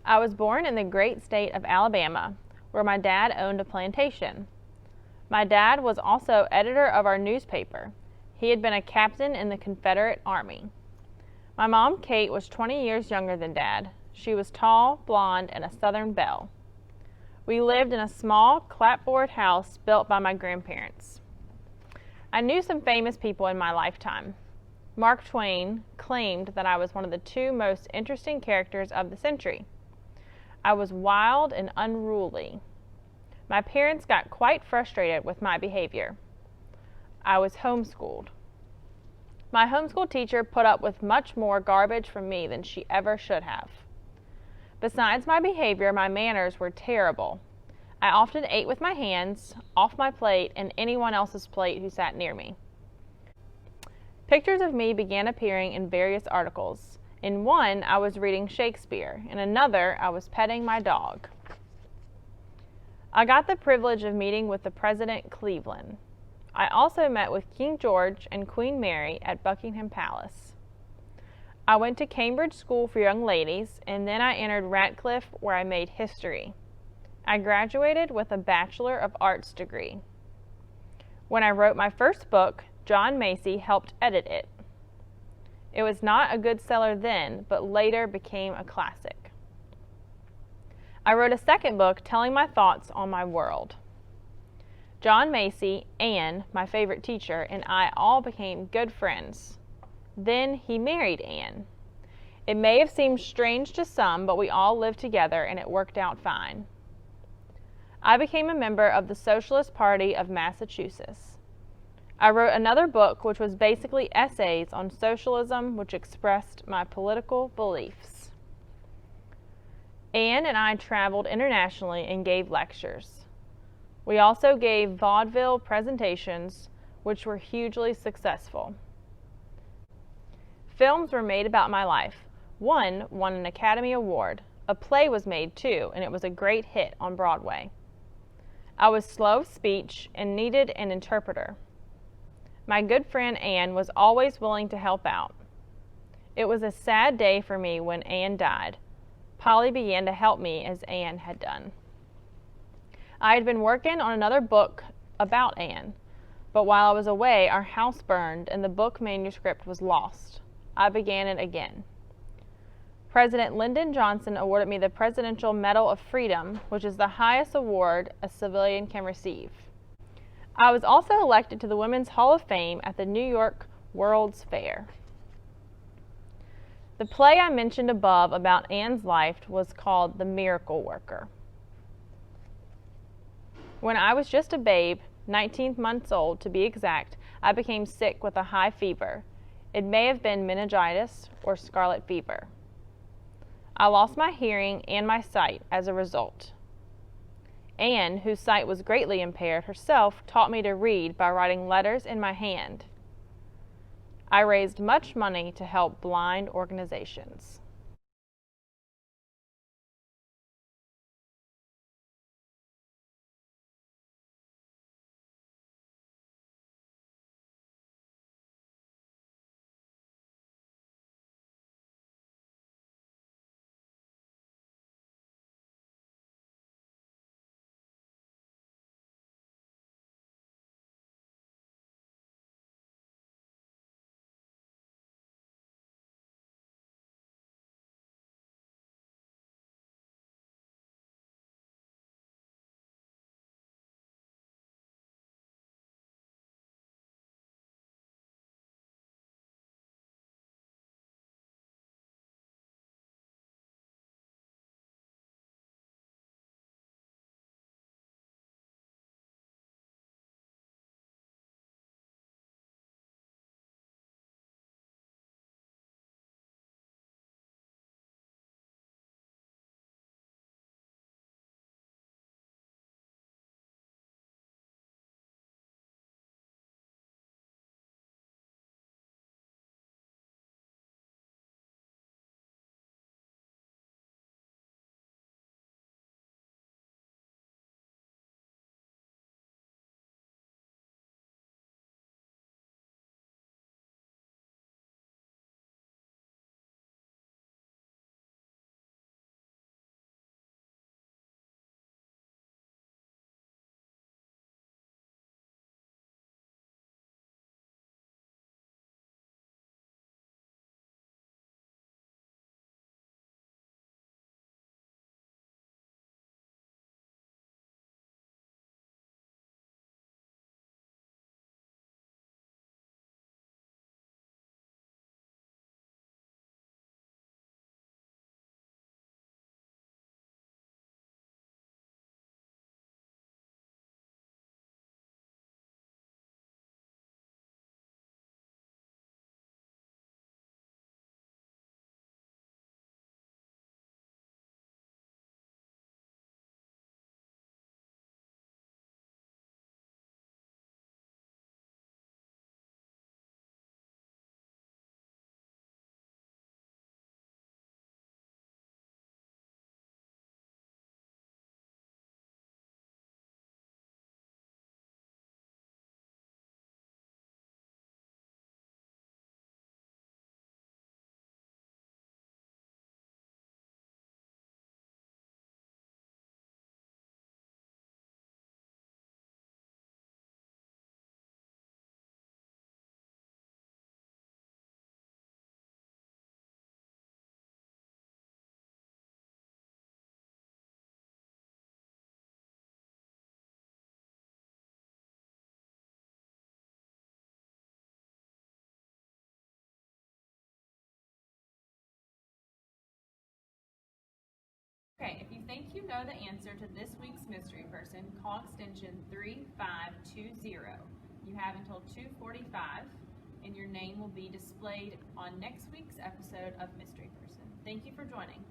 I was born in the great state of Alabama, where my dad owned a plantation. My dad was also editor of our newspaper. He had been a captain in the Confederate Army. My mom, Kate, was 20 years younger than Dad. She was tall, blonde, and a Southern belle. We lived in a small, clapboard house built by my grandparents. I knew some famous people in my lifetime. Mark Twain claimed that I was one of the two most interesting characters of the century. I was wild and unruly. My parents got quite frustrated with my behavior. I was homeschooled. My homeschool teacher put up with much more garbage from me than she ever should have. Besides my behavior, my manners were terrible. I often ate with my hands, off my plate, and anyone else's plate who sat near me. Pictures of me began appearing in various articles. In one, I was reading Shakespeare. In another, I was petting my dog. I got the privilege of meeting with the President Cleveland. I also met with King George and Queen Mary at Buckingham Palace. I went to Cambridge School for Young Ladies, and then I entered Radcliffe, where I made history. I graduated with a Bachelor of Arts degree. When I wrote my first book, John Macy helped edit it. It was not a good seller then, but later became a classic. I wrote a second book telling my thoughts on my world. John Macy, Anne, my favorite teacher, and I all became good friends. Then he married Anne. It may have seemed strange to some, but we all lived together and it worked out fine. I became a member of the Socialist Party of Massachusetts. I wrote another book which was basically essays on socialism which expressed my political beliefs. Anne and I traveled internationally and gave lectures. We also gave vaudeville presentations, which were hugely successful. Films were made about my life. One won an Academy Award. A play was made too, and it was a great hit on Broadway. I was slow of speech and needed an interpreter. My good friend Anne was always willing to help out. It was a sad day for me when Anne died. Polly began to help me as Anne had done. I had been working on another book about Anne, but while I was away, our house burned and the book manuscript was lost. I began it again. President Lyndon Johnson awarded me the Presidential Medal of Freedom, which is the highest award a civilian can receive. I was also elected to the Women's Hall of Fame at the New York World's Fair. The play I mentioned above about Anne's life was called The Miracle Worker. When I was just a babe, 19 months old to be exact, I became sick with a high fever. It may have been meningitis or scarlet fever. I lost my hearing and my sight as a result. Anne, whose sight was greatly impaired herself, taught me to read by writing letters in my hand. I raised much money to help blind organizations. Okay, if you think you know the answer to this week's mystery person, call extension 3520. You have until 2:45, and your name will be displayed on next week's episode of Mystery Person. Thank you for joining.